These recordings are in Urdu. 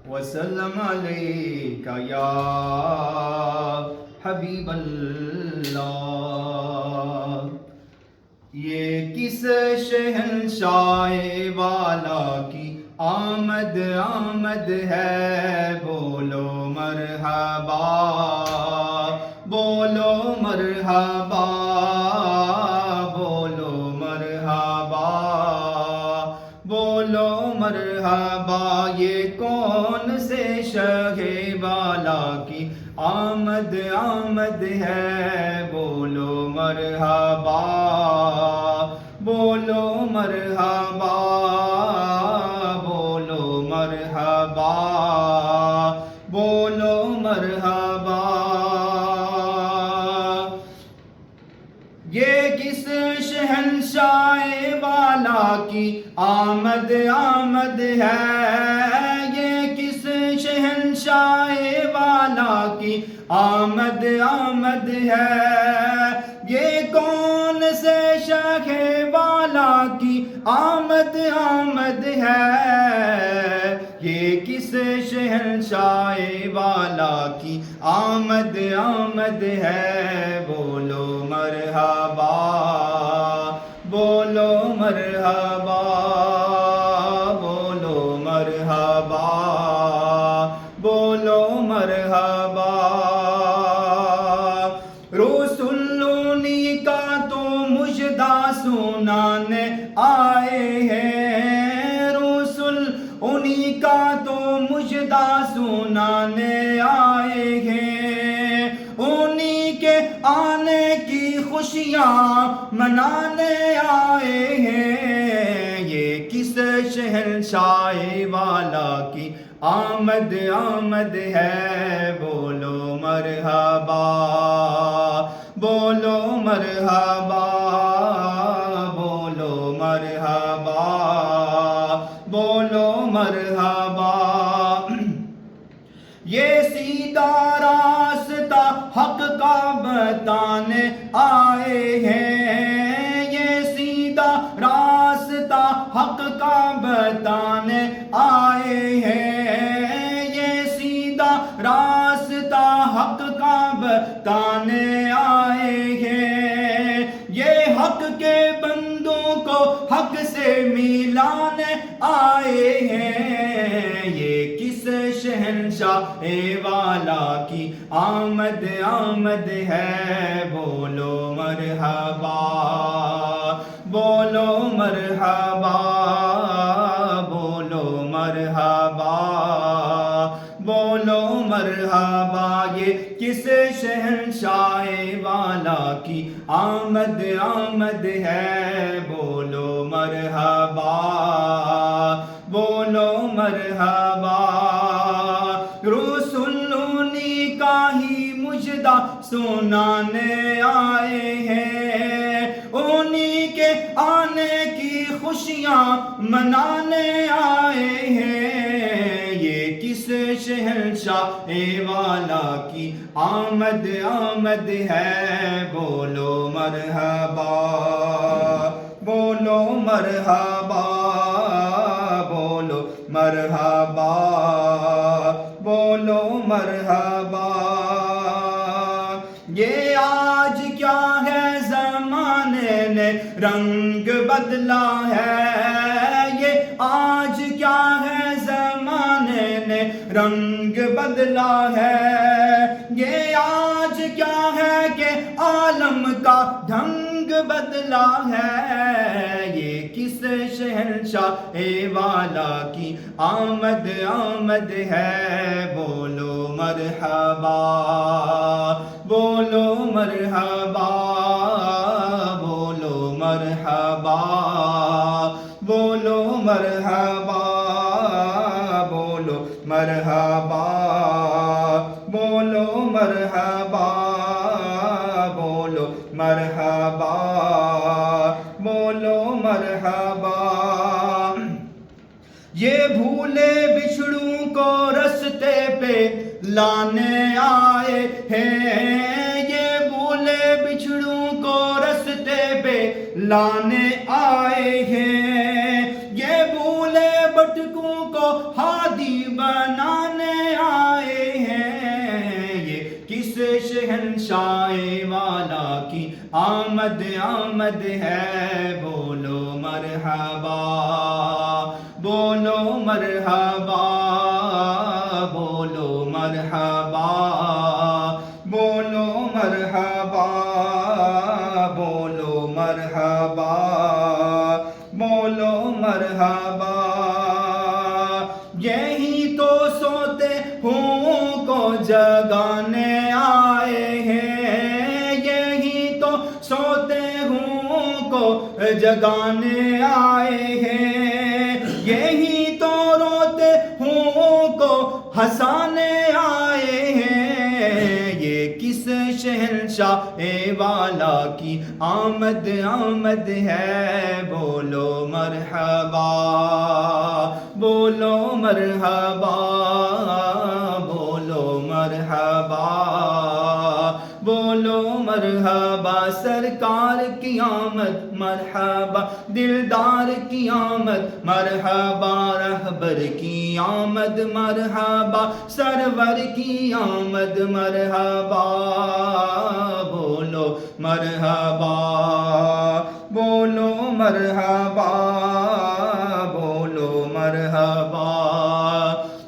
وسلم علیک یا حبیب اللہ۔ یہ کس شہنشاہ والا کی آمد آمد ہے، بولو مرحبا بولو مرحبا بولو مرحبا بولو مرحبا۔ یہ کون سے شہ والا کی آمد آمد ہے، بولو مرحبا بولو مرحبا بولو مرحبا بولو مرحبا۔ یہ کس شہنشاہ والا کی آمد آمد ہے، یہ کس شہنشاہ والا کی آمد آمد ہے۔ یہ کون سے شاہ والا کی آمد آمد ہے، یہ کس شہنشاہ والا کی آمد آمد ہے، بولو مرحبا بولو مرحبا بولو مرحبا بولو مرحبا۔ رسول انہی کا تو مژدہ سنانے آئے ہیں، رسول انہی کا تو مژدہ سنانے آئے ہیں، انہی کے آنے کی خوشیاں منانے آئے ہیں۔ یہ کس شہنشاہ والا کی آمد آمد ہے، بولو مرحبا بولو مرحبا بولو مرحبا بولو مرحبا۔ یہ سیدھا راستہ حق کا بتانے آئے ہیں، یہ سیدھا راستہ حق کا بتانے آئے ہیں، یہ سیدھا راستہ حق کا بتانے آئے ہیں۔ یہ حق کے بندوں کو حق سے ملانے آئے ہیں، یہ کس شہنشاہ والا کی آمد آمد ہے، بولو مرحبا بولو مرحبا بولو مرحبا بولو مرحبا۔ یہ کس شہنشاہ والا کی آمد آمد ہے، بولو مرحبا بولو مرحبا۔ رسول انہی کا ہی مژدہ سنانے آئے ہیں، انہی کے آنے کی خوشیاں منانے آئے ہیں۔ یہ کس شہنشاہ والا کی آمد آمد ہے، بولو مرحبا بولو مرحبا بولو مرحبا بولو مرحبا۔ یہ آج کیا ہے زمانے نے رنگ بدلا ہے، یہ آج کیا ہے زمانے نے رنگ بدلا ہے، یہ آج کیا ہے کہ عالم کا ڈھنگ بدلا ہے۔ یہ کس شہنشاہ والا کی آمد آمد ہے، بولو مرحبا بولو مرحبا بولو مرحبا بولو مرحبا بولو مرحبا بولو مرحبا بولو مرحبا بولو مرحبا۔ یہ بھولے بچھڑوں کو رستے پہ لانے آئے ہیں، یہ بھولے بچھڑوں کو رستے پہ لانے آئے ہیں، یہ بھولے بھٹکوں کو ہادی بنانے آئے ہیں، یہ کس شہنشاہ والا کی آمد آمد ہے، بولو مرحبا بولو مرحبا بولو مرحبا بولو مرحبا بولو مرحبا بولو مرحبا، یہی تو سوتے ہوں کو جگانے آئے ہیں، یہی تو سوتے ہوں کو جگانے آئے ہیں، یہی تو روتے ہوں کو ہنسانے آئے ہیں، یہ کس شہنشاہ والا کی آمد آمد ہے، بولو مرحبا بولو مرحبا بولو مرحبا بولو مرحبا، سرکار کی آمد مرحبا، دلدار کی آمد مرحبا، رہبر کی آمد مرحبا، سرور کی آمد مرحبا، بولو مرحبا بولو مرحبا بولو مرحبا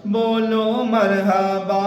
بولو مرحبا